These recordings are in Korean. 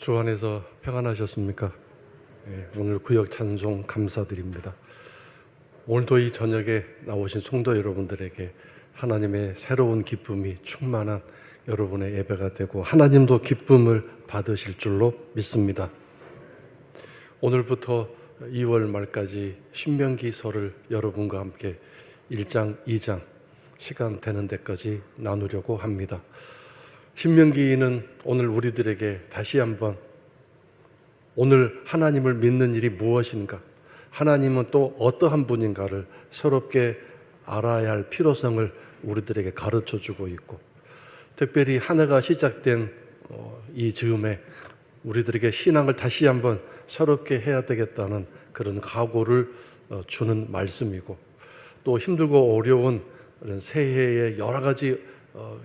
주 안에서 평안하셨습니까? 오늘 구역 찬송 감사드립니다. 오늘도 이 저녁에 나오신 성도 여러분들에게 하나님의 새로운 기쁨이 충만한 여러분의 예배가 되고 하나님도 기쁨을 받으실 줄로 믿습니다. 오늘부터 2월 말까지 신명기서를 여러분과 함께 1장, 2장 시간 되는 데까지 나누려고 합니다. 신명기는 오늘 우리들에게 다시 한번 오늘 하나님을 믿는 일이 무엇인가, 하나님은 또 어떠한 분인가를 새롭게 알아야 할 필요성을 우리들에게 가르쳐 주고 있고, 특별히 한 해가 시작된 이 즈음에 우리들에게 신앙을 다시 한번 새롭게 해야 되겠다는 그런 각오를 주는 말씀이고, 또 힘들고 어려운 새해의 여러 가지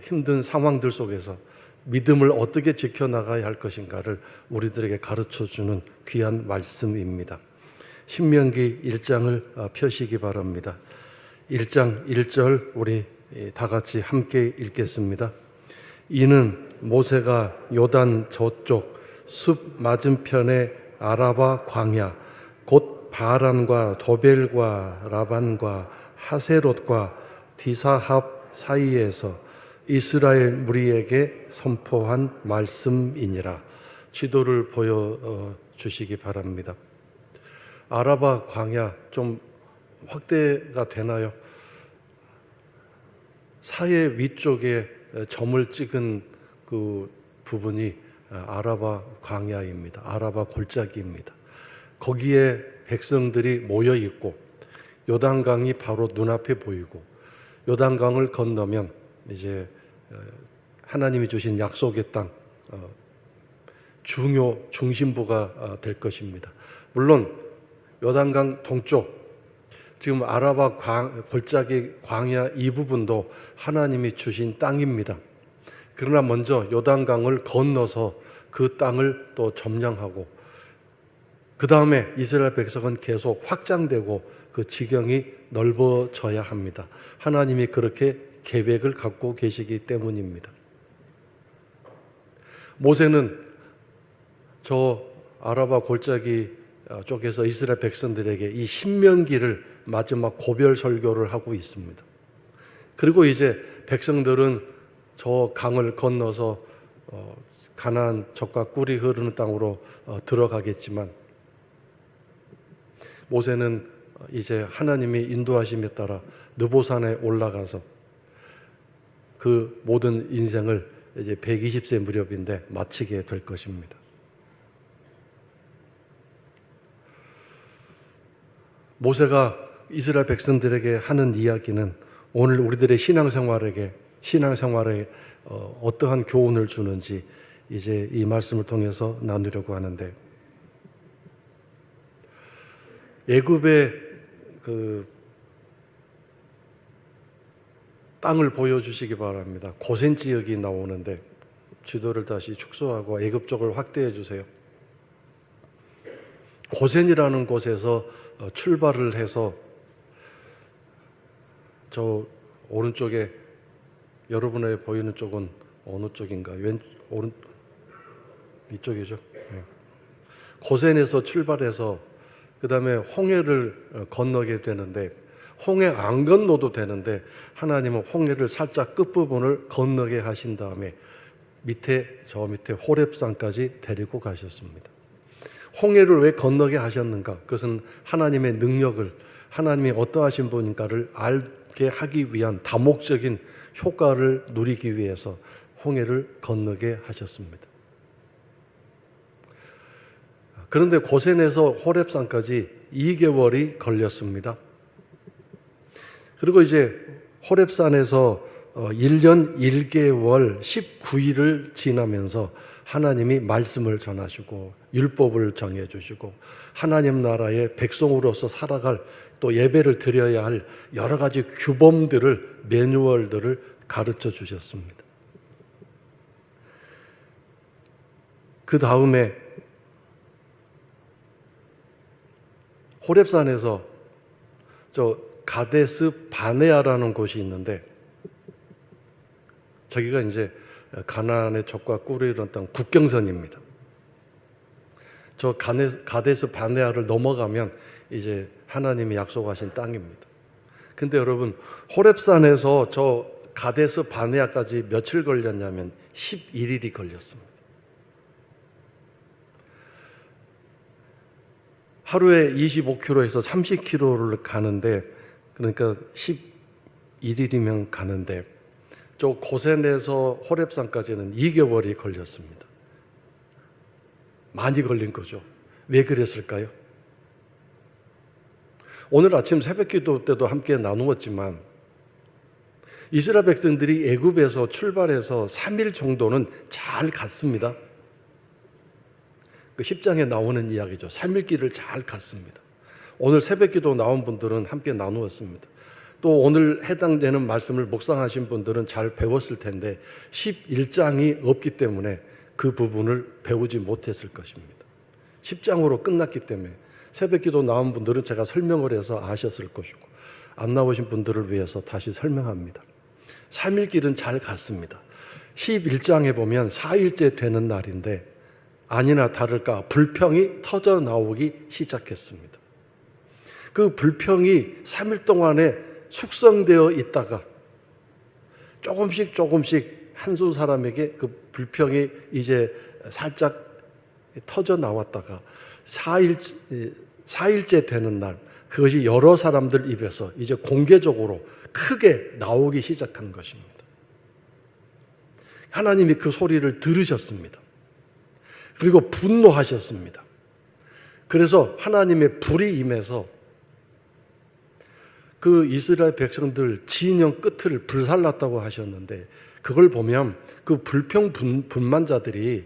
힘든 상황들 속에서 믿음을 어떻게 지켜나가야 할 것인가를 우리들에게 가르쳐주는 귀한 말씀입니다. 신명기 1장을 펴시기 바랍니다. 1장 1절 우리 다 같이 함께 읽겠습니다. 이는 모세가 요단 저쪽 숲 맞은편의 아라바 광야 곧 바란과 도벨과 라반과 하세롯과 디사합 사이에서 이스라엘 무리에게 선포한 말씀이니라. 지도를 보여주시기 바랍니다. 아라바 광야 좀 확대가 되나요? 사해 위쪽에 점을 찍은 그 부분이 아라바 광야입니다. 아라바 골짜기입니다. 거기에 백성들이 모여 있고 요단강이 바로 눈앞에 보이고, 요단강을 건너면 이제 하나님이 주신 약속의 땅, 중심부가 될 것입니다. 물론 요단강 동쪽, 지금 아라바 골짜기 광야 이 부분도 하나님이 주신 땅입니다. 그러나 먼저 요단강을 건너서 그 땅을 또 점령하고, 그 다음에 이스라엘 백성은 계속 확장되고 그 지경이 넓어져야 합니다. 하나님이 그렇게 계획을 갖고 계시기 때문입니다. 모세는 저 아라바 골짜기 쪽에서 이스라엘 백성들에게 이 신명기를 마지막 고별 설교를 하고 있습니다. 그리고 이제 백성들은 저 강을 건너서 가나안 젖과 꿀이 흐르는 땅으로 들어가겠지만, 모세는 이제 하나님이 인도하심에 따라 느보산에 올라가서 그 모든 인생을 이제 120세 무렵인데 마치게 될 것입니다. 모세가 이스라엘 백성들에게 하는 이야기는 오늘 우리들의 신앙생활에 어떠한 교훈을 주는지 이제 이 말씀을 통해서 나누려고 하는데, 애굽의 그 땅을 보여주시기 바랍니다. 고센 지역이 나오는데 지도를 다시 축소하고 애굽 쪽을 확대해 주세요. 고센이라는 곳에서 출발을 해서 저 오른쪽에, 여러분의 보이는 쪽은 어느 쪽인가? 이쪽이죠. 네. 고센에서 출발해서 그 다음에 홍해를 건너게 되는데, 홍해 안 건너도 되는데 하나님은 홍해를 살짝 끝부분을 건너게 하신 다음에 저 밑에 호렙산까지 데리고 가셨습니다. 홍해를 왜 건너게 하셨는가? 그것은 하나님의 능력을, 하나님이 어떠하신 분인가를 알게 하기 위한 다목적인 효과를 누리기 위해서 홍해를 건너게 하셨습니다. 그런데 고센에서 호렙산까지 2개월이 걸렸습니다. 그리고 이제 호렙산에서 1년 1개월 19일을 지나면서 하나님이 말씀을 전하시고 율법을 정해주시고 하나님 나라의 백성으로서 살아갈, 또 예배를 드려야 할 여러 가지 규범들을, 매뉴얼들을 가르쳐 주셨습니다. 그 다음에 호렙산에서 저 가데스 바네아라는 곳이 있는데, 저기가 이제 가나안의 젖과 꿀이 흐르는 땅 국경선입니다. 저 가데스 바네아를 넘어가면 이제 하나님이 약속하신 땅입니다. 근데 여러분, 호렙산에서 저 가데스 바네아까지 며칠 걸렸냐면 11일이 걸렸습니다. 하루에 25km에서 30km를 가는데, 그러니까 11일이면 가는데, 저 고센에서 호렙산까지는 2개월이 걸렸습니다. 많이 걸린 거죠. 왜 그랬을까요? 오늘 아침 새벽기도 때도 함께 나누었지만 이스라엘 백성들이 애굽에서 출발해서 3일 정도는 잘 갔습니다. 그 10장에 나오는 이야기죠. 3일 길을 잘 갔습니다. 오늘 새벽기도 나온 분들은 함께 나누었습니다. 또 오늘 해당되는 말씀을 묵상하신 분들은 잘 배웠을 텐데 11장이 없기 때문에 그 부분을 배우지 못했을 것입니다. 10장으로 끝났기 때문에 새벽기도 나온 분들은 제가 설명을 해서 아셨을 것이고, 안 나오신 분들을 위해서 다시 설명합니다. 3일 길은 잘 갔습니다. 11장에 보면 4일째 되는 날인데 아니나 다를까 불평이 터져 나오기 시작했습니다. 그 불평이 3일 동안에 숙성되어 있다가 조금씩 한두 사람에게 그 불평이 이제 살짝 터져 나왔다가 4일째 되는 날, 그것이 여러 사람들 입에서 이제 공개적으로 크게 나오기 시작한 것입니다. 하나님이 그 소리를 들으셨습니다. 그리고 분노하셨습니다. 그래서 하나님의 불이 임해서 그 이스라엘 백성들 진영 끝을 불살랐다고 하셨는데, 그걸 보면 그 불평 분만자들이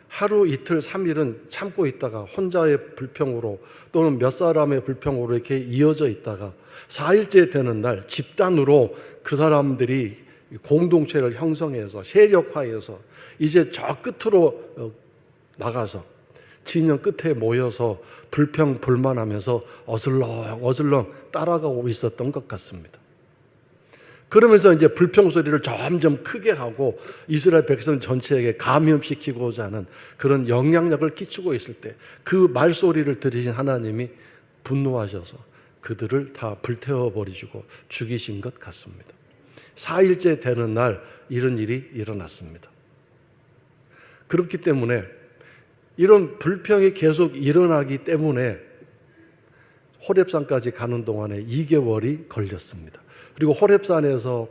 하루 이틀 3일은 참고 있다가 혼자의 불평으로 또는 몇 사람의 불평으로 이렇게 이어져 있다가 4일째 되는 날 집단으로 그 사람들이 공동체를 형성해서 세력화해서 이제 저 끝으로 나가서 진영 끝에 모여서 불평 불만하면서 어슬렁 따라가고 있었던 것 같습니다. 그러면서 이제 불평 소리를 점점 크게 하고 이스라엘 백성 전체에게 감염시키고자 하는 그런 영향력을 끼치고 있을 때 그 말소리를 들으신 하나님이 분노하셔서 그들을 다 불태워버리시고 죽이신 것 같습니다. 4일째 되는 날 이런 일이 일어났습니다. 그렇기 때문에 이런 불평이 계속 일어나기 때문에 호렙산까지 가는 동안에 2개월이 걸렸습니다. 그리고 호렙산에서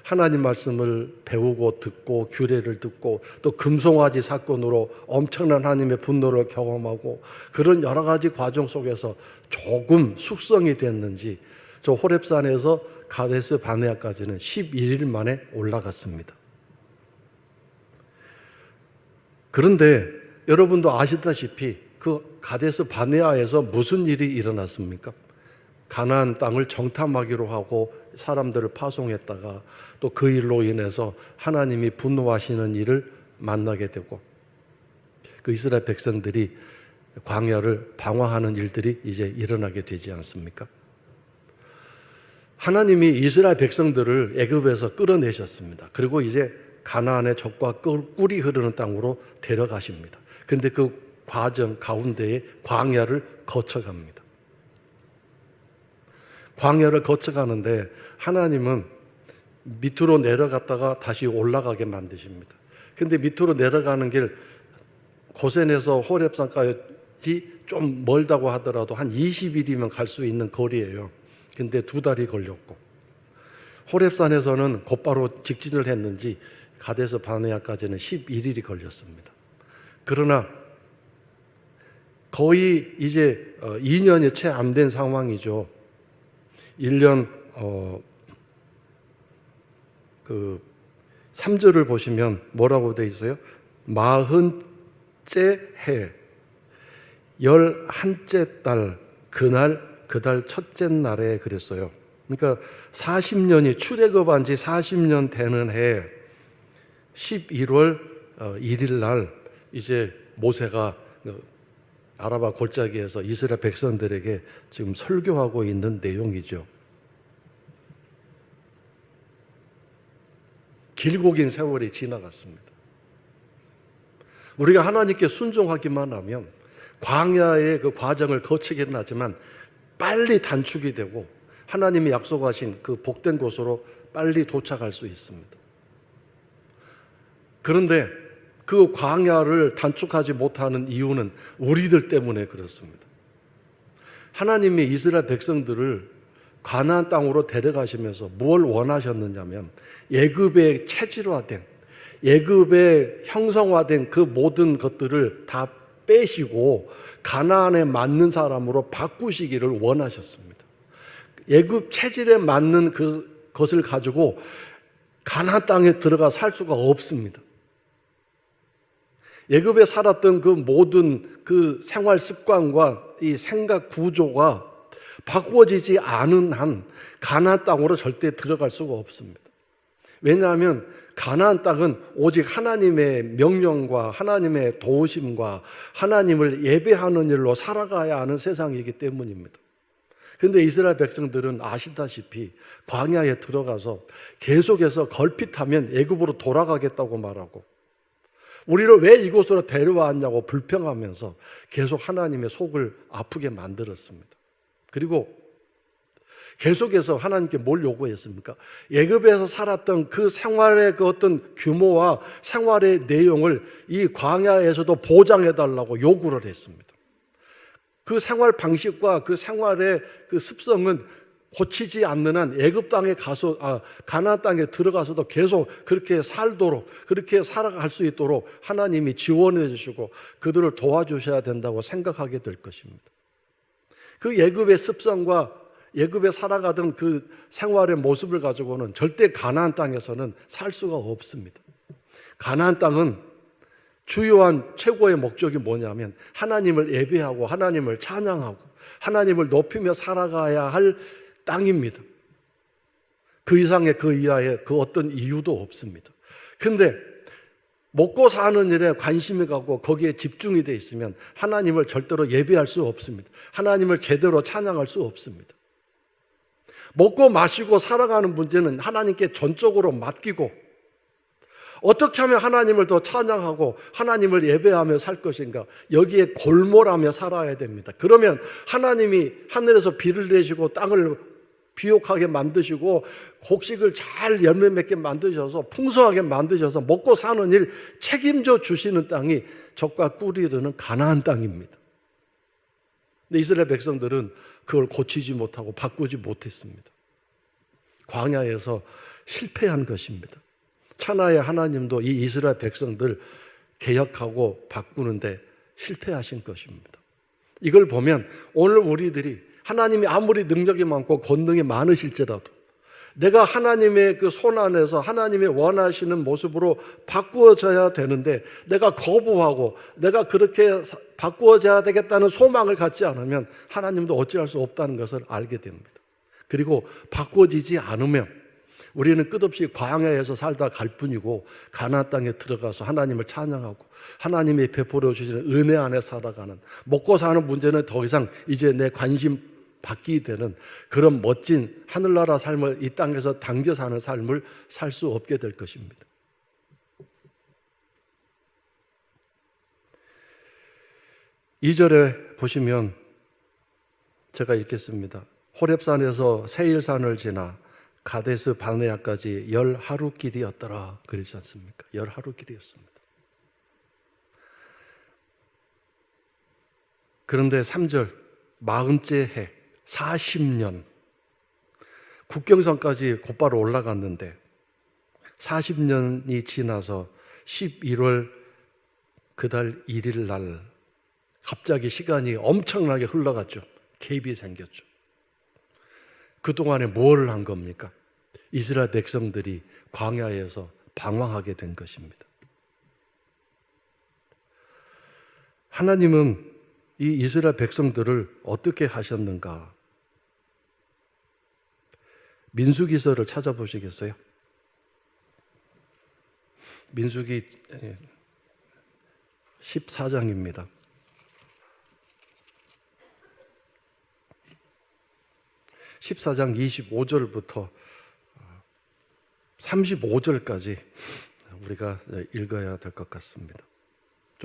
하나님 말씀을 배우고 듣고 규례를 듣고 또 금송아지 사건으로 엄청난 하나님의 분노를 경험하고 그런 여러 가지 과정 속에서 조금 숙성이 됐는지 저 호렙산에서 가데스 바네아까지는 11일 만에 올라갔습니다. 그런데 여러분도 아시다시피 그 가데스 바네아에서 무슨 일이 일어났습니까? 가나안 땅을 정탐하기로 하고 사람들을 파송했다가 또 그 일로 인해서 하나님이 분노하시는 일을 만나게 되고 그 이스라엘 백성들이 광야를 방황하는 일들이 이제 일어나게 되지 않습니까? 하나님이 이스라엘 백성들을 애굽에서 끌어내셨습니다. 그리고 이제 가나안의 젖과 꿀이 흐르는 땅으로 데려가십니다. 그런데 그 과정 가운데에 광야를 거쳐갑니다. 광야를 거쳐가는데 하나님은 밑으로 내려갔다가 다시 올라가게 만드십니다. 그런데 밑으로 내려가는 길 고센에서 호렙산까지 좀 멀다고 하더라도 한 20일이면 갈 수 있는 거리예요. 그런데 2달이 걸렸고 호렙산에서는 곧바로 직진을 했는지 가데스 바네아까지는 11일이 걸렸습니다. 그러나 거의 이제 2년이 채 안 된 상황이죠. 1년 3절을 보시면 뭐라고 되어 있어요? 40째 해 11째 달 그달 첫째 날에 그랬어요. 그러니까 40년이 출애굽한 지 40년 되는 해 11월 1일 날 이제 모세가 아라바 골짜기에서 이스라엘 백성들에게 지금 설교하고 있는 내용이죠. 길고 긴 세월이 지나갔습니다. 우리가 하나님께 순종하기만 하면 광야의 그 과정을 거치기는 하지만 빨리 단축이 되고 하나님이 약속하신 그 복된 곳으로 빨리 도착할 수 있습니다. 그런데 그 광야를 단축하지 못하는 이유는 우리들 때문에 그렇습니다. 하나님이 이스라엘 백성들을 가나안 땅으로 데려가시면서 뭘 원하셨느냐면 애굽의 체질화된, 애굽의 형성화된 그 모든 것들을 다 빼시고 가나안에 맞는 사람으로 바꾸시기를 원하셨습니다. 애굽 체질에 맞는 그것을 가지고 가나안 땅에 들어가 살 수가 없습니다. 애굽에 살았던 그 모든 그 생활 습관과 이 생각 구조가 바꾸어지지 않은 한 가나안 땅으로 절대 들어갈 수가 없습니다. 왜냐하면 가나안 땅은 오직 하나님의 명령과 하나님의 도우심과 하나님을 예배하는 일로 살아가야 하는 세상이기 때문입니다. 그런데 이스라엘 백성들은 아시다시피 광야에 들어가서 계속해서 걸핏하면 애굽으로 돌아가겠다고 말하고 우리를 왜 이곳으로 데려왔냐고 불평하면서 계속 하나님의 속을 아프게 만들었습니다. 그리고 계속해서 하나님께 뭘 요구했습니까? 애굽에서 살았던 그 생활의 그 어떤 규모와 생활의 내용을 이 광야에서도 보장해달라고 요구를 했습니다. 그 생활 방식과 그 생활의 그 습성은 고치지 않는 한 애굽 땅에 가서 가나안 땅에 들어가서도 계속 그렇게 살도록 그렇게 살아갈 수 있도록 하나님이 지원해 주시고 그들을 도와주셔야 된다고 생각하게 될 것입니다. 그 애굽의 습성과 애굽에 살아가던 그 생활의 모습을 가지고는 절대 가나안 땅에서는 살 수가 없습니다. 가나안 땅은 주요한 최고의 목적이 뭐냐면 하나님을 예배하고 하나님을 찬양하고 하나님을 높이며 살아가야 할 땅입니다. 그 이상의 그 이하의 그 어떤 이유도 없습니다. 근데 먹고 사는 일에 관심이 가고 거기에 집중이 되어 있으면 하나님을 절대로 예배할 수 없습니다. 하나님을 제대로 찬양할 수 없습니다. 먹고 마시고 살아가는 문제는 하나님께 전적으로 맡기고 어떻게 하면 하나님을 더 찬양하고 하나님을 예배하며 살 것인가 여기에 골몰하며 살아야 됩니다. 그러면 하나님이 하늘에서 비를 내시고 땅을 비옥하게 만드시고 곡식을 잘 열매 맺게 만드셔서 풍성하게 만드셔서 먹고 사는 일 책임져 주시는 땅이 적과 꿀이 흐르는 가나안 땅입니다. 근데 이스라엘 백성들은 그걸 고치지 못하고 바꾸지 못했습니다. 광야에서 실패한 것입니다. 천하의 하나님도 이 이스라엘 백성들 개혁하고 바꾸는데 실패하신 것입니다. 이걸 보면 오늘 우리들이 하나님이 아무리 능력이 많고 권능이 많으실지라도 내가 하나님의 그 손 안에서 하나님의 원하시는 모습으로 바꾸어져야 되는데 내가 거부하고 내가 그렇게 바꾸어져야 되겠다는 소망을 갖지 않으면 하나님도 어찌할 수 없다는 것을 알게 됩니다. 그리고 바꾸어지지 않으면 우리는 끝없이 광야에서 살다 갈 뿐이고 가나안 땅에 들어가서 하나님을 찬양하고 하나님이 베풀어 주시는 은혜 안에 살아가는 먹고 사는 문제는 더 이상 이제 내 관심 받게 되는 그런 멋진 하늘나라 삶을 이 땅에서 당겨 사는 삶을 살 수 없게 될 것입니다. 이 절에 보시면 제가 읽겠습니다. 호렙산에서 세일산을 지나 가데스 바네아까지 10하루 길이었더라 그러지 않습니까? 10하루 길이었습니다. 그런데 3절 40째 해 40년 국경선까지 곧바로 올라갔는데 40년이 지나서 11월 그달 1일 날 갑자기 시간이 엄청나게 흘러갔죠. 갭이 생겼죠. 그동안에 뭘 한 겁니까? 이스라엘 백성들이 광야에서 방황하게 된 것입니다. 하나님은 이 이스라엘 백성들을 어떻게 하셨는가? 민수기서를 찾아보시겠어요? 민수기 14장입니다. 14장 25절부터 35절까지 우리가 읽어야 될 것 같습니다.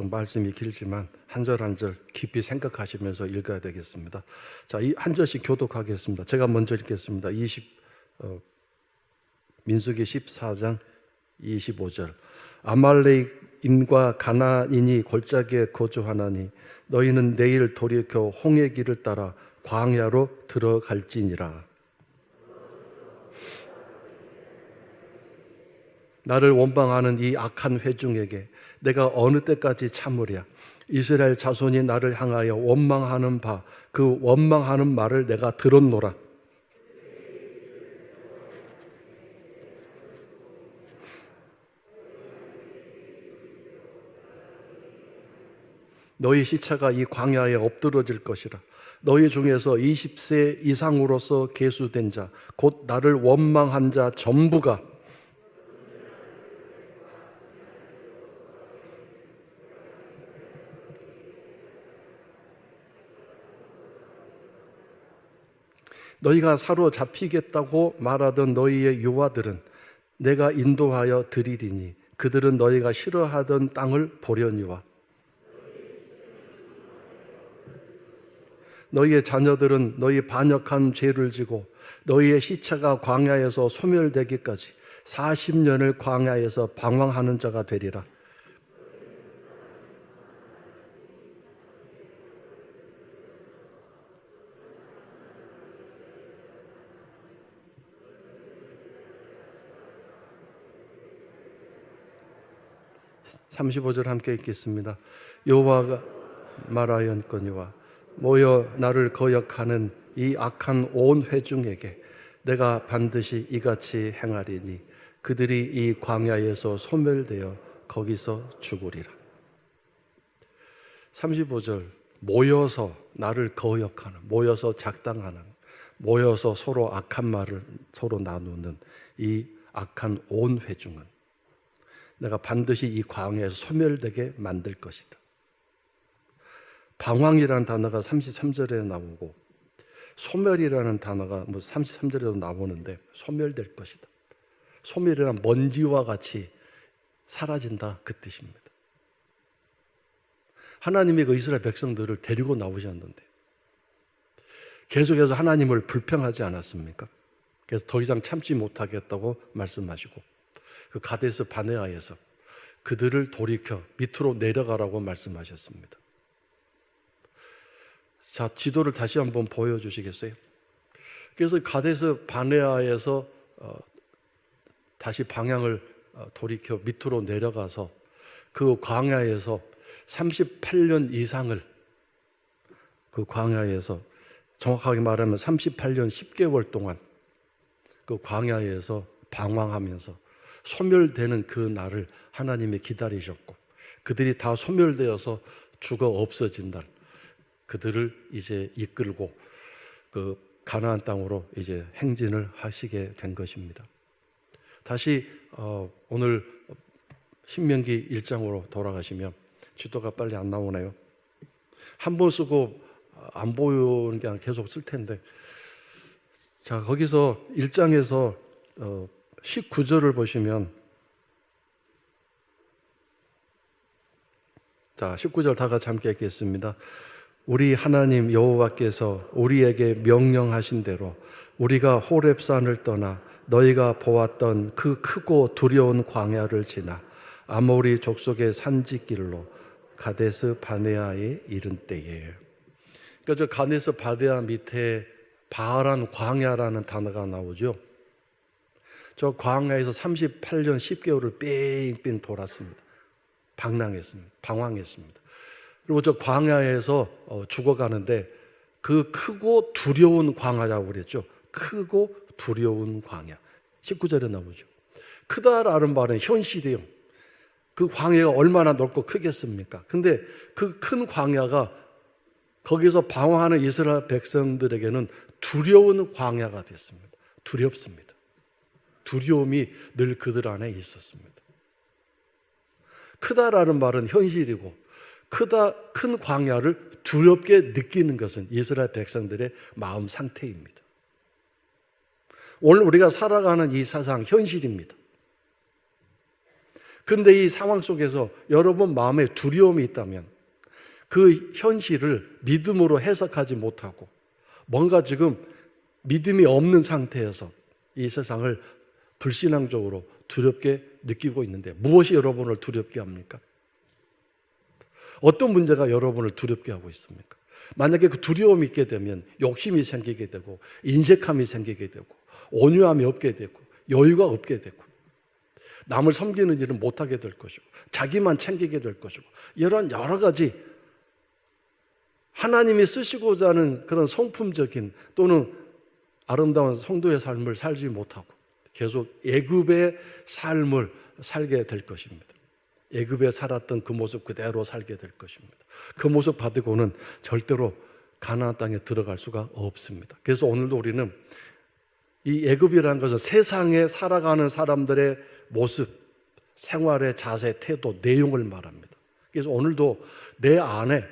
좀 말씀이 길지만 한 절 한 절 깊이 생각하시면서 읽어야 되겠습니다. 자, 이 한 절씩 교독하겠습니다. 제가 먼저 읽겠습니다. 민수기 14장 25절. 아말렉인과 가나안인이 골짜기에 거주하나니 너희는 내일 돌이켜 홍해 길을 따라 광야로 들어갈지니라. 나를 원망하는 이 악한 회중에게 내가 어느 때까지 참으랴. 이스라엘 자손이 나를 향하여 원망하는 바 그 원망하는 말을 내가 들었노라. 너희 시체가 이 광야에 엎드러질 것이라. 너희 중에서 20세 이상으로서 계수된 자, 곧 나를 원망한 자 전부가 너희가 사로잡히겠다고 말하던 너희의 유아들은 내가 인도하여 드리리니 그들은 너희가 싫어하던 땅을 보려니와 너희의 자녀들은 너희 반역한 죄를 지고 너희의 시체가 광야에서 소멸되기까지 40년을 광야에서 방황하는 자가 되리라. (35절) 함께 읽겠습니다. 여호와가 말하였거니와 모여 나를 거역하는 이 악한 온 회중에게 내가 반드시 이같이 행하리니 그들이 이 광야에서 소멸되어 거기서 죽으리라. 35절. 모여서 나를 거역하는, 모여서 작당하는, 모여서 서로 악한 말을 서로 나누는 이 악한 온 회중은 내가 반드시 이 광야에서 소멸되게 만들 것이다. 방황이라는 단어가 33절에 나오고 소멸이라는 단어가 33절에도 나오는데 소멸될 것이다. 소멸이란 먼지와 같이 사라진다, 그 뜻입니다. 하나님이 그 이스라엘 백성들을 데리고 나오셨는데 계속해서 하나님을 불평하지 않았습니까? 그래서 더 이상 참지 못하겠다고 말씀하시고 그 가데스 바네아에서 그들을 돌이켜 밑으로 내려가라고 말씀하셨습니다. 자, 지도를 다시 한번 보여주시겠어요? 그래서 가데스 바네아에서 다시 방향을 돌이켜 밑으로 내려가서 그 광야에서 38년 이상을 그 광야에서 정확하게 말하면 38년 10개월 동안 그 광야에서 방황하면서 소멸되는 그 날을 하나님이 기다리셨고 그들이 다 소멸되어서 죽어 없어진 날 그들을 이제 이끌고 그 가나안 땅으로 이제 행진을 하시게 된 것입니다. 다시 오늘 신명기 1장으로 돌아가시면 지도가 빨리 안 나오네요. 한 번 쓰고 안 보이는 게 아니라 계속 쓸 텐데 자, 거기서 1장에서 19절을 보시면 자, 19절 다 같이 함께 읽겠습니다. 우리 하나님 여호와께서 우리에게 명령하신 대로 우리가 호렙산을 떠나 너희가 보았던 그 크고 두려운 광야를 지나 아모리 족속의 산지길로 가데스 바네아에 이른 때에 그러니까 저 가데스 바네아 밑에 바란 광야라는 단어가 나오죠. 저 광야에서 38년 10개월을 뺑뺑 돌았습니다. 방황했습니다. 그리고 저 광야에서 죽어가는데 그 크고 두려운 광야라고 그랬죠. 크고 두려운 광야. 19절에 나오죠. 크다라는 말은 현실이에요. 그 광야가 얼마나 넓고 크겠습니까? 근데 그 큰 광야가 거기서 방황하는 이스라엘 백성들에게는 두려운 광야가 됐습니다. 두렵습니다. 두려움이 늘 그들 안에 있었습니다. 크다라는 말은 현실이고 큰 광야를 두렵게 느끼는 것은 이스라엘 백성들의 마음 상태입니다. 오늘 우리가 살아가는 이 세상 현실입니다. 그런데 이 상황 속에서 여러분 마음에 두려움이 있다면 그 현실을 믿음으로 해석하지 못하고 뭔가 지금 믿음이 없는 상태에서 이 세상을 불신앙적으로 두렵게 느끼고 있는데 무엇이 여러분을 두렵게 합니까? 어떤 문제가 여러분을 두렵게 하고 있습니까? 만약에 그 두려움이 있게 되면 욕심이 생기게 되고 인색함이 생기게 되고 온유함이 없게 되고 여유가 없게 되고 남을 섬기는 일은 못하게 될 것이고 자기만 챙기게 될 것이고 이런 여러 가지 하나님이 쓰시고자 하는 그런 성품적인 또는 아름다운 성도의 삶을 살지 못하고 계속 애굽의 삶을 살게 될 것입니다. 애굽에 살았던 그 모습 그대로 살게 될 것입니다. 그 모습 가지고는 절대로 가나안 땅에 들어갈 수가 없습니다. 그래서 오늘도 우리는 이 애굽이라는 것은 세상에 살아가는 사람들의 모습, 생활의 자세, 태도, 내용을 말합니다. 그래서 오늘도 내 안에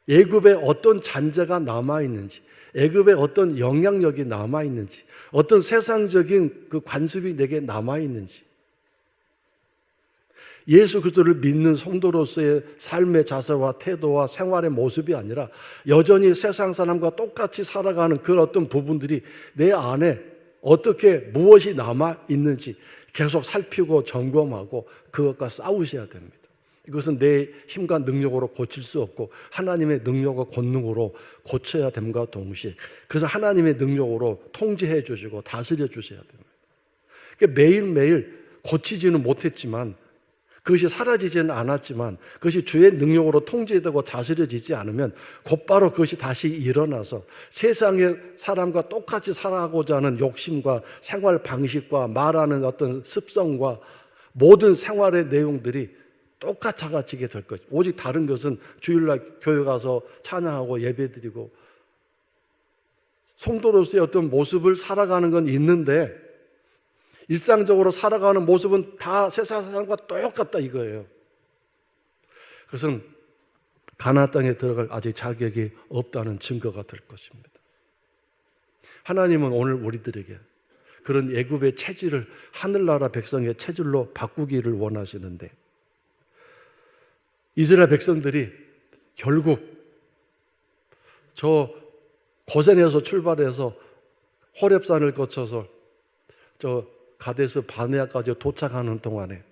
애굽에 어떤 잔재가 남아있는지, 애굽에 어떤 영향력이 남아있는지, 어떤 세상적인 그 관습이 내게 남아있는지, 예수 그리스도를 믿는 성도로서의 삶의 자세와 태도와 생활의 모습이 아니라 여전히 세상 사람과 똑같이 살아가는 그런 어떤 부분들이 내 안에 어떻게 무엇이 남아있는지 계속 살피고 점검하고 그것과 싸우셔야 됩니다. 이것은 내 힘과 능력으로 고칠 수 없고 하나님의 능력과 권능으로 고쳐야 됨과 동시에 그래서 하나님의 능력으로 통제해 주시고 다스려 주셔야 됩니다. 그러니까 매일매일 고치지는 못했지만 그것이 사라지지는 않았지만 그것이 주의 능력으로 통제되고 다스려지지 않으면 곧바로 그것이 다시 일어나서 세상의 사람과 똑같이 살아가고자 하는 욕심과 생활 방식과 말하는 어떤 습성과 모든 생활의 내용들이 똑같아지게 될 것입니다. 오직 다른 것은 주일날 교회 가서 찬양하고 예배드리고 성도로서의 어떤 모습을 살아가는 건 있는데 일상적으로 살아가는 모습은 다 세상 사람과 똑같다 이거예요. 그것은 가나안 땅에 들어갈 아직 자격이 없다는 증거가 될 것입니다. 하나님은 오늘 우리들에게 그런 애굽의 체질을 하늘나라 백성의 체질로 바꾸기를 원하시는데 이스라엘 백성들이 결국 저 고센에서 출발해서 호렙산을 거쳐서 저 가데스 바네아까지 도착하는 동안에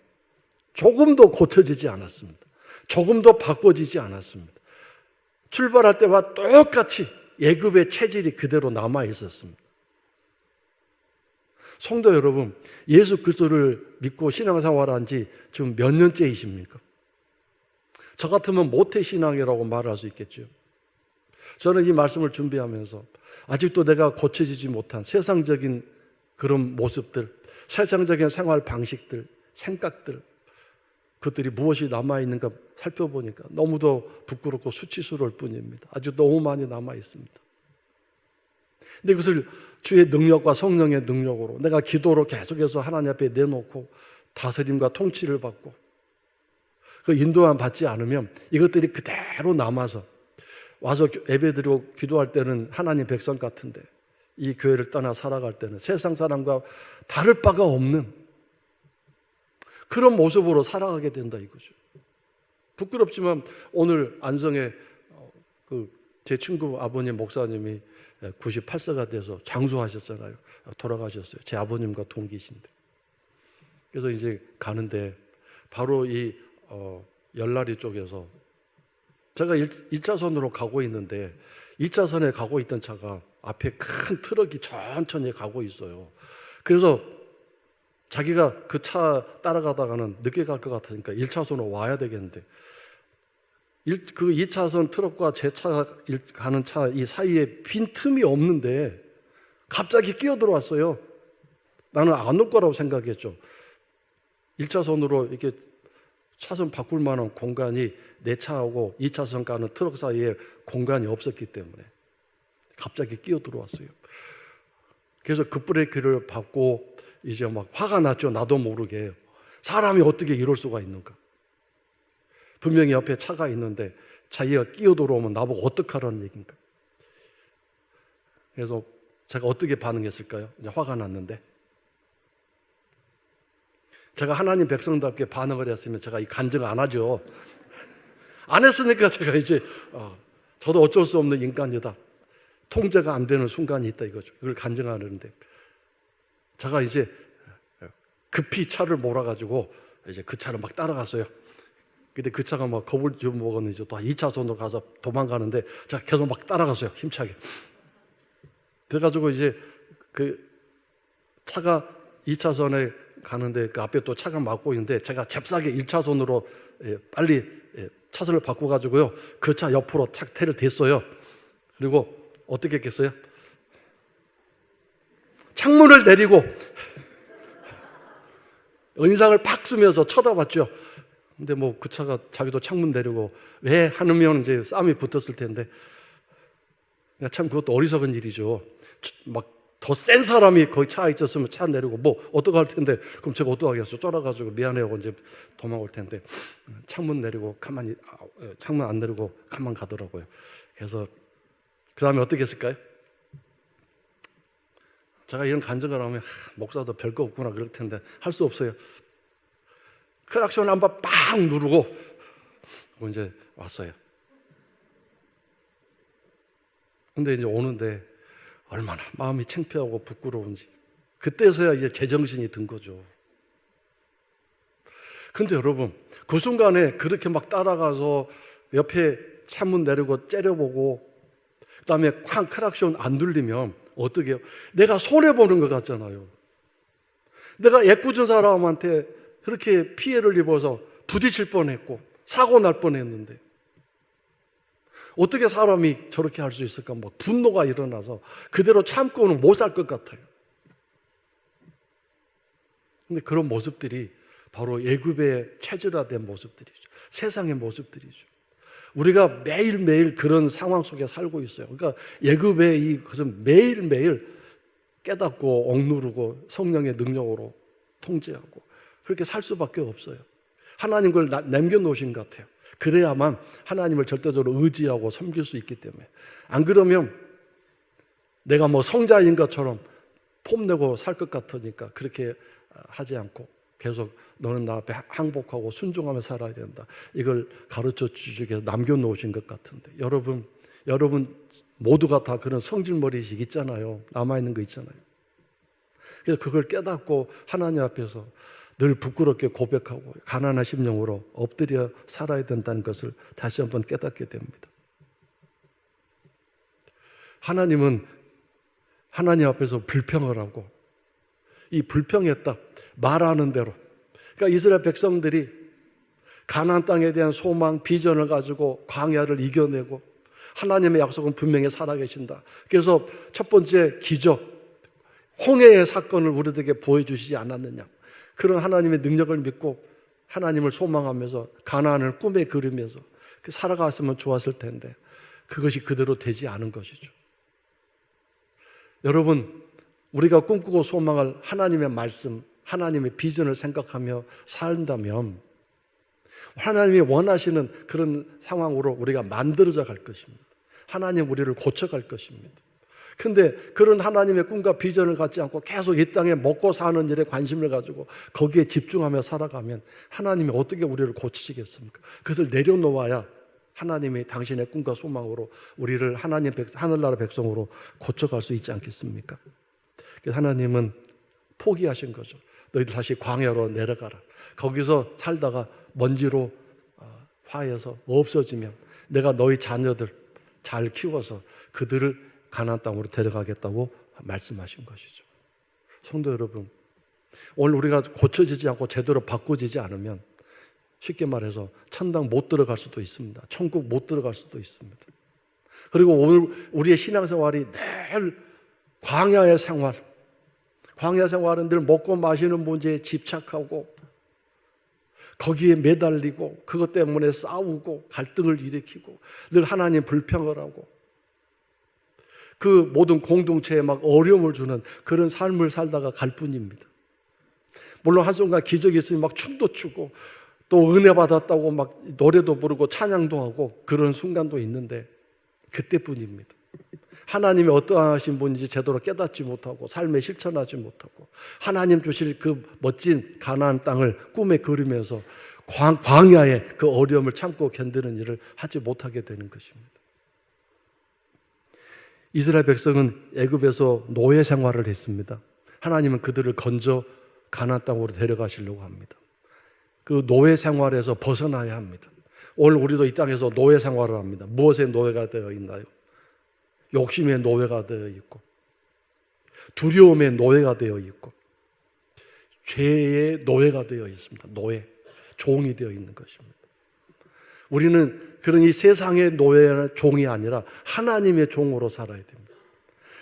조금도 고쳐지지 않았습니다. 조금도 바꿔지지 않았습니다. 출발할 때와 똑같이 애굽의 체질이 그대로 남아 있었습니다. 성도 여러분, 예수 그리스도를 믿고 신앙생활한 지 지금 몇 년째이십니까? 저 같으면 모태신앙이라고 말할 수 있겠죠. 저는 이 말씀을 준비하면서 아직도 내가 고쳐지지 못한 세상적인 그런 모습들, 세상적인 생활 방식들, 생각들, 그들이 무엇이 남아있는가 살펴보니까 너무도 부끄럽고 수치스러울 뿐입니다. 아주 너무 많이 남아있습니다. 근데 그것을 주의 능력과 성령의 능력으로 내가 기도로 계속해서 하나님 앞에 내놓고 다스림과 통치를 받고 그 인도만 받지 않으면 이것들이 그대로 남아서 와서 예배드리고 기도할 때는 하나님 백성 같은데 이 교회를 떠나 살아갈 때는 세상 사람과 다를 바가 없는 그런 모습으로 살아가게 된다 이거죠. 부끄럽지만 오늘 안성에 제 친구 아버님 목사님이 98세가 돼서 장수하셨잖아요. 돌아가셨어요. 제 아버님과 동기신데. 그래서 이제 가는데 바로 이 열라리 쪽에서 제가 1차선으로 가고 있는데 2차선에 가고 있던 차가 앞에 큰 트럭이 천천히 가고 있어요. 그래서 자기가 그 차 따라가다가는 늦게 갈 것 같으니까 1차선으로 와야 되겠는데 그 2차선 트럭과 제 차 가는 차 이 사이에 빈 틈이 없는데 갑자기 끼어들어왔어요. 나는 안 올 거라고 생각했죠. 1차선으로 이렇게 차선 바꿀 만한 공간이 내 차하고 2차선 가는 트럭 사이에 공간이 없었기 때문에 갑자기 끼어들어왔어요. 그래서 급브레이크를 밟고 이제 막 화가 났죠. 나도 모르게. 사람이 어떻게 이럴 수가 있는가. 분명히 옆에 차가 있는데 자기가 끼어들어오면 나보고 어떡하라는 얘기인가. 그래서 제가 어떻게 반응했을까요? 이제 화가 났는데 제가 하나님 백성답게 반응을 했으면 제가 이 간증을 안 하죠. 안 했으니까 제가 이제 저도 어쩔 수 없는 인간이다. 통제가 안 되는 순간이 있다 이거죠. 이걸 간증하는데 제가 이제 급히 차를 몰아가지고 이제 그 차를 막 따라갔어요. 근데 그 차가 막 겁을 좀 먹었는지 또 2차선으로 가서 도망가는데 제가 계속 막 따라갔어요. 힘차게. 그래가지고 이제 그 차가 2차선에 가는데 그 앞에 또 차가 막고 있는데 제가 잽싸게 1차선으로 빨리 차선을 바꿔가지고요. 그 차 옆으로 탁 태를 댔어요. 그리고 어떻게 했겠어요? 창문을 내리고 은상을 팍 쓰면서 쳐다봤죠. 근데 뭐 그 차가 자기도 창문 내리고 왜 하면 이제 싸움이 붙었을 텐데 참 그것도 어리석은 일이죠. 막 더 센 사람이 거기 차에 있었으면 차 내리고 뭐 어떡할 텐데 그럼 제가 어떡하겠어요? 쫄아가지고 미안해하고 이제 도망올 텐데 창문 내리고 가만히 창문 안 내리고 가만 가더라고요. 그래서 그 다음에 어떻게 했을까요? 제가 이런 간증을 하면 목사도 별거 없구나 그럴 텐데 할 수 없어요. 클락션 한번 빵 누르고 이제 왔어요. 근데 이제 오는데 얼마나 마음이 창피하고 부끄러운지 그때서야 이제 제정신이 든 거죠. 근데 여러분 그 순간에 그렇게 막 따라가서 옆에 창문 내리고 째려보고 그 다음에 쾅 클락션 안 눌리면 어떻게 해요? 내가 손해보는 것 같잖아요. 내가 애꿎은 사람한테 그렇게 피해를 입어서 부딪힐 뻔했고 사고 날 뻔했는데 어떻게 사람이 저렇게 할 수 있을까? 막 분노가 일어나서 그대로 참고는 못 살 것 같아요. 근데 그런 모습들이 바로 애굽의 체질화된 모습들이죠. 세상의 모습들이죠. 우리가 매일매일 그런 상황 속에 살고 있어요. 그러니까 애굽의 그것은 매일매일 깨닫고 억누르고 성령의 능력으로 통제하고 그렇게 살 수밖에 없어요. 하나님 그걸 남겨놓으신 것 같아요. 그래야만 하나님을 절대적으로 의지하고 섬길 수 있기 때문에 안 그러면 내가 뭐 성자인 것처럼 폼내고 살 것 같으니까 그렇게 하지 않고 계속 너는 나 앞에 항복하고 순종하며 살아야 된다. 이걸 가르쳐 주시기 위해서 남겨놓으신 것 같은데 여러분 모두가 다 그런 성질머리식 있잖아요. 남아있는 거 있잖아요. 그래서 그걸 깨닫고 하나님 앞에서 늘 부끄럽게 고백하고 가난한 심령으로 엎드려 살아야 된다는 것을 다시 한번 깨닫게 됩니다. 하나님은 하나님 앞에서 불평을 하고 이 불평했다 말하는 대로 그러니까 이스라엘 백성들이 가나안 땅에 대한 소망, 비전을 가지고 광야를 이겨내고 하나님의 약속은 분명히 살아계신다. 그래서 첫 번째 기적, 홍해의 사건을 우리들에게 보여주시지 않았느냐. 그런 하나님의 능력을 믿고 하나님을 소망하면서 가나안을 꿈에 그리면서 살아갔으면 좋았을 텐데 그것이 그대로 되지 않은 것이죠. 여러분, 우리가 꿈꾸고 소망할 하나님의 말씀, 하나님의 비전을 생각하며 산다면 하나님이 원하시는 그런 상황으로 우리가 만들어져 갈 것입니다. 하나님 우리를 고쳐갈 것입니다. 근데 그런 하나님의 꿈과 비전을 갖지 않고 계속 이 땅에 먹고 사는 일에 관심을 가지고 거기에 집중하며 살아가면 하나님이 어떻게 우리를 고치시겠습니까? 그것을 내려놓아야 하나님이 당신의 꿈과 소망으로 우리를 하늘나라 백성으로 고쳐갈 수 있지 않겠습니까? 그래서 하나님은 포기하신 거죠. 너희들 다시 광야로 내려가라. 거기서 살다가 먼지로 화해서 없어지면 내가 너희 자녀들 잘 키워서 그들을 가나안 땅으로 데려가겠다고 말씀하신 것이죠. 성도 여러분, 오늘 우리가 고쳐지지 않고 제대로 바꿔지지 않으면 쉽게 말해서 천당 못 들어갈 수도 있습니다. 천국 못 들어갈 수도 있습니다. 그리고 오늘 우리의 신앙생활이 늘 광야의 생활, 광야 생활은 늘 먹고 마시는 문제에 집착하고 거기에 매달리고 그것 때문에 싸우고 갈등을 일으키고 늘 하나님 불평을 하고 그 모든 공동체에 막 어려움을 주는 그런 삶을 살다가 갈 뿐입니다. 물론 한순간 기적이 있으면 막 춤도 추고 또 은혜 받았다고 막 노래도 부르고 찬양도 하고 그런 순간도 있는데 그때뿐입니다. 하나님이 어떠하신 분인지 제대로 깨닫지 못하고 삶에 실천하지 못하고 하나님 주실 그 멋진 가나안 땅을 꿈에 그리면서 광야의 그 어려움을 참고 견디는 일을 하지 못하게 되는 것입니다. 이스라엘 백성은 애굽에서 노예 생활을 했습니다. 하나님은 그들을 건져 가나안 땅으로 데려가시려고 합니다. 그 노예 생활에서 벗어나야 합니다. 오늘 우리도 이 땅에서 노예 생활을 합니다. 무엇의 노예가 되어 있나요? 욕심의 노예가 되어 있고, 두려움의 노예가 되어 있고, 죄의 노예가 되어 있습니다. 노예, 종이 되어 있는 것입니다. 우리는 그런 이 세상의 노예나 종이 아니라 하나님의 종으로 살아야 됩니다.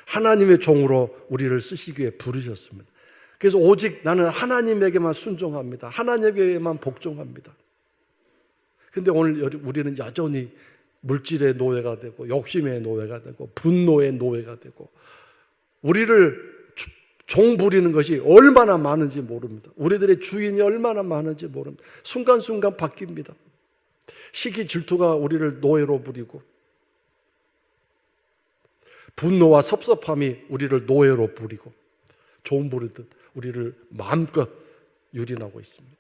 하나님의 종으로 우리를 쓰시기에 부르셨습니다. 그래서 오직 나는 하나님에게만 순종합니다. 하나님에게만 복종합니다. 근데 오늘 우리는 여전히 물질의 노예가 되고 욕심의 노예가 되고 분노의 노예가 되고 우리를 종 부리는 것이 얼마나 많은지 모릅니다. 우리들의 주인이 얼마나 많은지 모릅니다. 순간순간 바뀝니다. 시기 질투가 우리를 노예로 부리고 분노와 섭섭함이 우리를 노예로 부리고 종 부리듯 우리를 마음껏 유린하고 있습니다.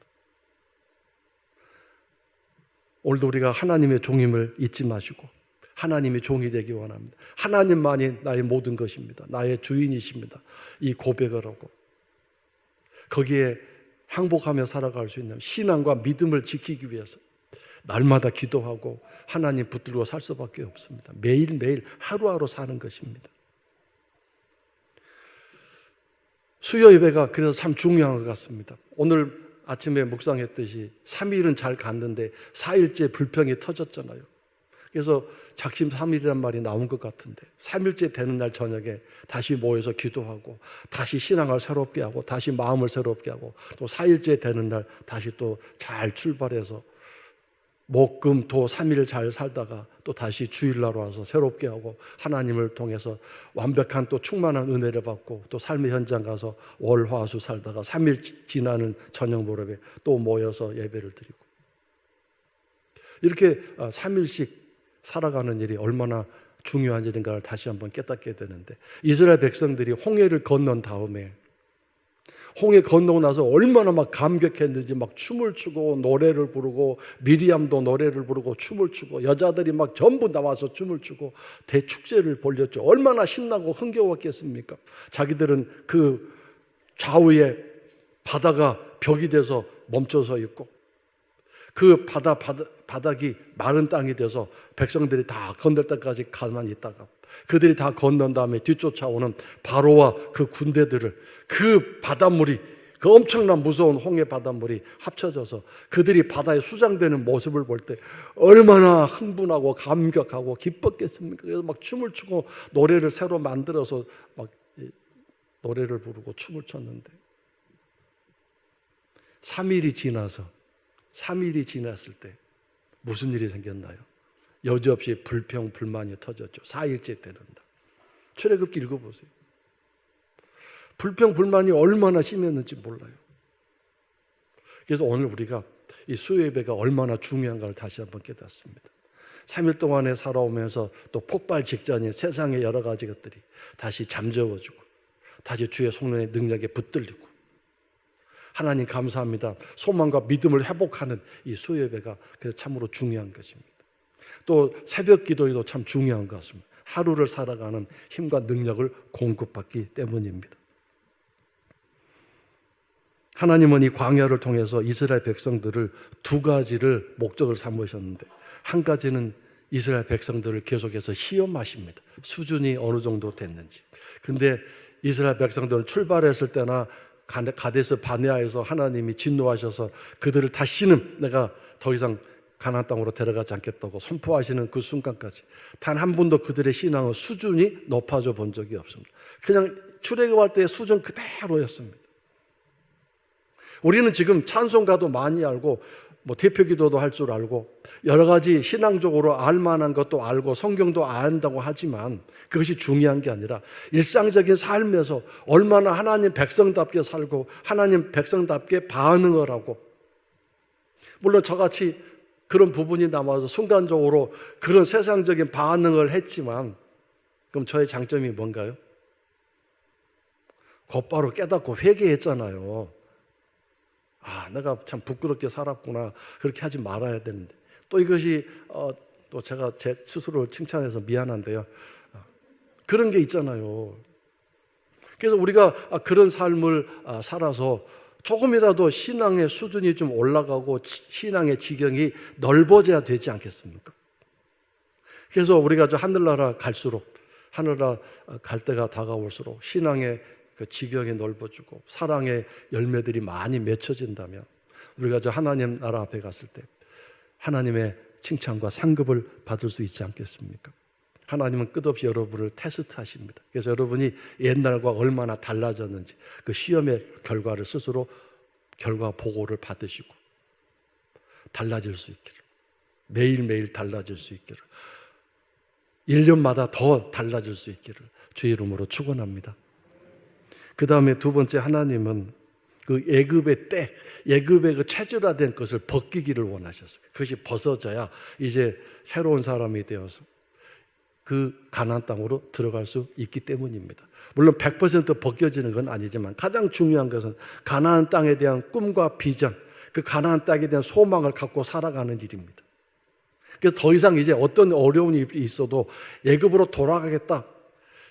오늘도 우리가 하나님의 종임을 잊지 마시고 하나님의 종이 되기 원합니다. 하나님만이 나의 모든 것입니다. 나의 주인이십니다. 이 고백을 하고 거기에 항복하며 살아갈 수 있는 신앙과 믿음을 지키기 위해서 날마다 기도하고 하나님 붙들고 살 수밖에 없습니다. 매일매일 하루하루 사는 것입니다. 수요 예배가 그래서 참 중요한 것 같습니다. 오늘 아침에 묵상했듯이 3일은 잘 갔는데 4일째 불평이 터졌잖아요. 그래서 작심 3일이란 말이 나온 것 같은데 3일째 되는 날 저녁에 다시 모여서 기도하고 다시 신앙을 새롭게 하고 다시 마음을 새롭게 하고 또 4일째 되는 날 다시 또 잘 출발해서 목, 금, 토 3일 잘 살다가 또 다시 주일날 와서 새롭게 하고 하나님을 통해서 완벽한 또 충만한 은혜를 받고 또 삶의 현장 가서 월, 화, 수 살다가 3일 지나는 저녁 무렵에 또 모여서 예배를 드리고 이렇게 3일씩 살아가는 일이 얼마나 중요한 일인가를 다시 한번 깨닫게 되는데 이스라엘 백성들이 홍해를 건넌 다음에 홍해 건너고 나서 얼마나 막 감격했는지 막 춤을 추고 노래를 부르고 미리암도 노래를 부르고 춤을 추고 여자들이 막 전부 나와서 춤을 추고 대축제를 벌였죠. 얼마나 신나고 흥겨웠겠습니까? 자기들은 그 좌우에 바다가 벽이 돼서 멈춰서 있고 그 바닥이 마른 땅이 돼서 백성들이 다 건널 때까지 가만히 있다가 그들이 다 건넌 다음에 뒤쫓아오는 바로와 그 군대들을 그 바닷물이 그 엄청난 무서운 홍해 바닷물이 합쳐져서 그들이 바다에 수장되는 모습을 볼 때 얼마나 흥분하고 감격하고 기뻤겠습니까? 그래서 막 춤을 추고 노래를 새로 만들어서 막 노래를 부르고 춤을 췄는데 3일이 지났을 때 무슨 일이 생겼나요? 여지없이 불평, 불만이 터졌죠. 4일째 되는 날. 출애굽기 읽어보세요. 불평, 불만이 얼마나 심했는지 몰라요. 그래서 오늘 우리가 이 수요 예배가 얼마나 중요한가를 다시 한번 깨닫습니다. 3일 동안에 살아오면서 또 폭발 직전인 세상의 여러 가지 것들이 다시 잠재워지고 다시 주의 성령의 능력에 붙들리고 하나님 감사합니다. 소망과 믿음을 회복하는 이 수요 예배가 그래서 참으로 중요한 것입니다. 또 새벽 기도에도 참 중요한 것 같습니다. 하루를 살아가는 힘과 능력을 공급받기 때문입니다. 하나님은 이 광야를 통해서 이스라엘 백성들을 두 가지를 목적을 삼으셨는데 한 가지는 이스라엘 백성들을 계속해서 시험하십니다. 수준이 어느 정도 됐는지. 근데 이스라엘 백성들은 출발했을 때나 가데스 바네아에서 하나님이 진노하셔서 그들을 다시는 내가 더 이상 가나안 땅으로 데려가지 않겠다고 선포하시는 그 순간까지 단 한 번도 그들의 신앙의 수준이 높아져 본 적이 없습니다. 그냥 출애굽할 때의 수준 그대로였습니다. 우리는 지금 찬송가도 많이 알고 뭐 대표기도도 할 줄 알고 여러 가지 신앙적으로 알만한 것도 알고 성경도 안다고 하지만 그것이 중요한 게 아니라 일상적인 삶에서 얼마나 하나님 백성답게 살고 하나님 백성답게 반응을 하고 물론 저같이 그런 부분이 남아서 순간적으로 그런 세상적인 반응을 했지만 그럼 저의 장점이 뭔가요? 곧바로 깨닫고 회개했잖아요. 아, 내가 참 부끄럽게 살았구나. 그렇게 하지 말아야 되는데. 또 이것이 또 제가 제 스스로를 칭찬해서 미안한데요. 그런 게 있잖아요. 그래서 우리가 그런 삶을 살아서 조금이라도 신앙의 수준이 좀 올라가고 신앙의 지경이 넓어져야 되지 않겠습니까? 그래서 우리가 저 하늘나라 갈수록, 하늘나라 갈 때가 다가올수록 신앙의 그 지경이 넓어지고 사랑의 열매들이 많이 맺혀진다면 우리가 저 하나님 나라 앞에 갔을 때 하나님의 칭찬과 상급을 받을 수 있지 않겠습니까? 하나님은 끝없이 여러분을 테스트하십니다. 그래서 여러분이 옛날과 얼마나 달라졌는지 그 시험의 결과를 스스로 결과 보고를 받으시고 달라질 수 있기를, 매일매일 달라질 수 있기를, 1년마다 더 달라질 수 있기를 주의 이름으로 축원합니다. 그 다음에 두 번째, 하나님은 그 애굽의 때, 애굽의 그 체질화된 것을 벗기기를 원하셨어요. 그것이 벗어져야 이제 새로운 사람이 되어서 그 가나안 땅으로 들어갈 수 있기 때문입니다. 물론 100% 벗겨지는 건 아니지만 가장 중요한 것은 가나안 땅에 대한 꿈과 비전, 그 가나안 땅에 대한 소망을 갖고 살아가는 일입니다. 그래서 더 이상 이제 어떤 어려운 일이 있어도 애굽으로 돌아가겠다,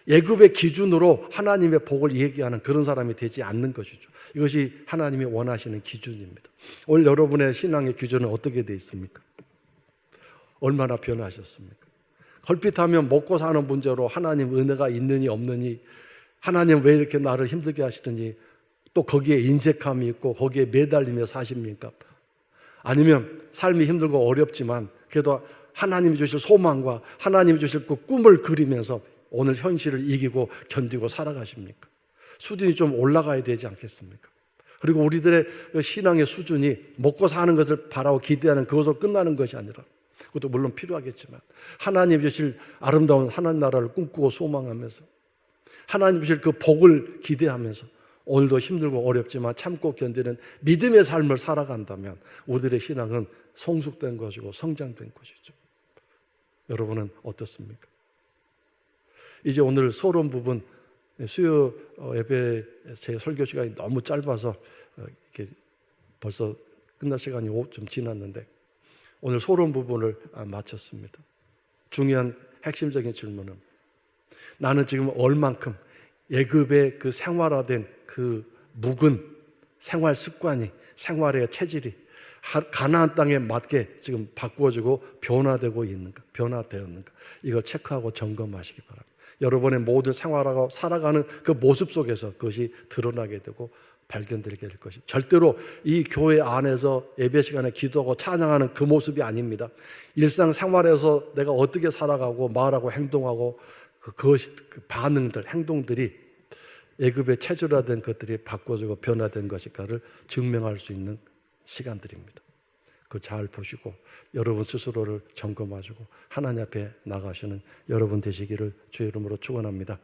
애굽의 기준으로 하나님의 복을 얘기하는 그런 사람이 되지 않는 것이죠. 이것이 하나님이 원하시는 기준입니다. 오늘 여러분의 신앙의 기준은 어떻게 되어 있습니까? 얼마나 변화하셨습니까? 걸핏하면 먹고 사는 문제로 하나님 은혜가 있느니 없느니, 하나님 왜 이렇게 나를 힘들게 하시더니 또 거기에 인색함이 있고 거기에 매달리며 사십니까? 아니면 삶이 힘들고 어렵지만 그래도 하나님이 주실 소망과 하나님이 주실 그 꿈을 그리면서 오늘 현실을 이기고 견디고 살아가십니까? 수준이 좀 올라가야 되지 않겠습니까? 그리고 우리들의 신앙의 수준이 먹고 사는 것을 바라고 기대하는 그것으로 끝나는 것이 아니라, 그것도 물론 필요하겠지만 하나님 주실 아름다운 하나님 나라를 꿈꾸고 소망하면서 하나님 주실 그 복을 기대하면서 오늘도 힘들고 어렵지만 참고 견디는 믿음의 삶을 살아간다면 우리들의 신앙은 성숙된 것이고 성장된 것이죠. 여러분은 어떻습니까? 이제 오늘 서론 부분, 수요 예배 제 설교 시간이 너무 짧아서 이렇게 벌써 끝날 시간이 좀 지났는데 오늘 서론 부분을 마쳤습니다. 중요한 핵심적인 질문은, 나는 지금 얼만큼 애굽의 그 생활화된 그 묵은 생활 습관이, 생활의 체질이 가나안 땅에 맞게 지금 바꾸어지고 변화되고 있는가, 변화되었는가, 이걸 체크하고 점검하시기 바랍니다. 여러분의 모든 생활하고 살아가는 그 모습 속에서 그것이 드러나게 되고 발견되게 될 것입니다. 절대로 이 교회 안에서 예배 시간에 기도하고 찬양하는 그 모습이 아닙니다. 일상생활에서 내가 어떻게 살아가고 말하고 행동하고 그것이 그 반응들, 행동들이 애굽의 체질화된 것들이 바꿔지고 변화된 것일까를 증명할 수 있는 시간들입니다. 그걸 잘 보시고 여러분 스스로를 점검하시고 하나님 앞에 나가시는 여러분 되시기를 주의 이름으로 축원합니다.